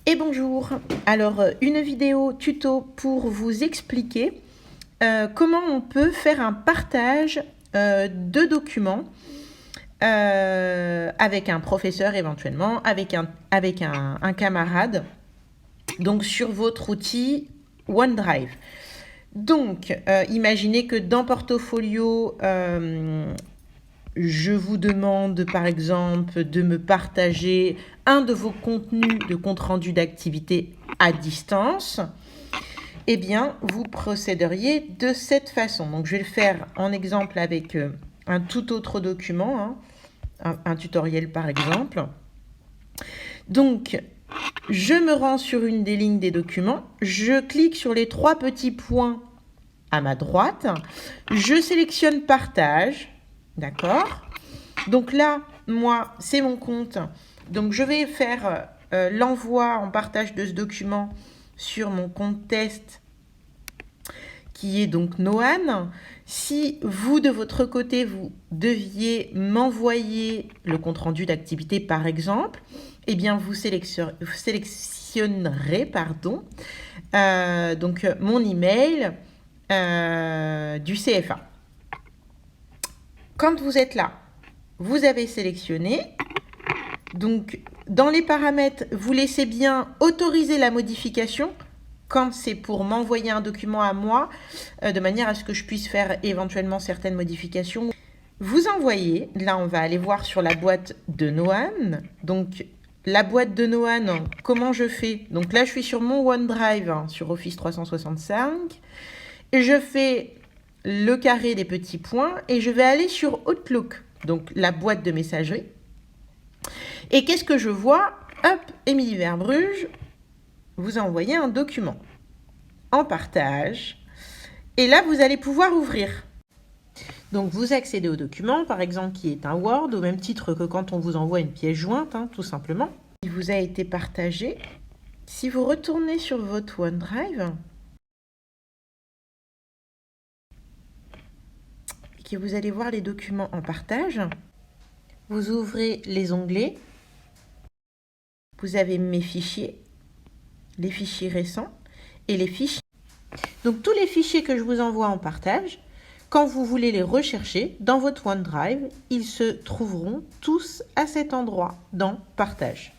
Et bonjour, alors une vidéo tuto pour vous expliquer comment on peut faire un partage de documents avec un professeur éventuellement, avec un camarade, donc sur votre outil OneDrive. Donc, imaginez que dans Portfolio, je vous demande par exemple de me partager un de vos contenus de compte-rendu d'activité à distance. Eh bien, vous procéderiez de cette façon. Donc, je vais le faire en exemple avec un tout autre document, un tutoriel par exemple. Donc, je me rends sur une des lignes des documents, je clique sur les trois petits points à ma droite, je sélectionne partage, d'accord ? Donc là, moi, c'est mon compte, donc je vais faire l'envoi en partage de ce document sur mon compte test qui est donc Noan. Si vous, de votre côté, vous deviez m'envoyer le compte-rendu d'activité, par exemple, eh bien, vous sélectionnerez donc mon email du CFA. Quand vous êtes là, vous avez sélectionné. Donc, dans les paramètres, vous laissez bien autoriser la modification quand c'est pour m'envoyer un document à moi, de manière à ce que je puisse faire éventuellement certaines modifications. Vous envoyez, là on va aller voir sur la boîte de Noan. Donc la boîte de Noan, comment je fais? Donc là je suis sur mon OneDrive, sur Office 365. Et je fais le carré des petits points et je vais aller sur Outlook, donc la boîte de messagerie. Et qu'est-ce que je vois? Hop, Émilie Verbruge, vous envoyez un document en partage et là vous allez pouvoir ouvrir. Donc vous accédez au document, par exemple qui est un Word, au même titre que quand on vous envoie une pièce jointe, tout simplement. Il vous a été partagé. Si vous retournez sur votre OneDrive et que vous allez voir les documents en partage, vous ouvrez les onglets, vous avez mes fichiers, les fichiers récents et les fichiers. Donc tous les fichiers que je vous envoie en partage, quand vous voulez les rechercher dans votre OneDrive, ils se trouveront tous à cet endroit, dans Partage.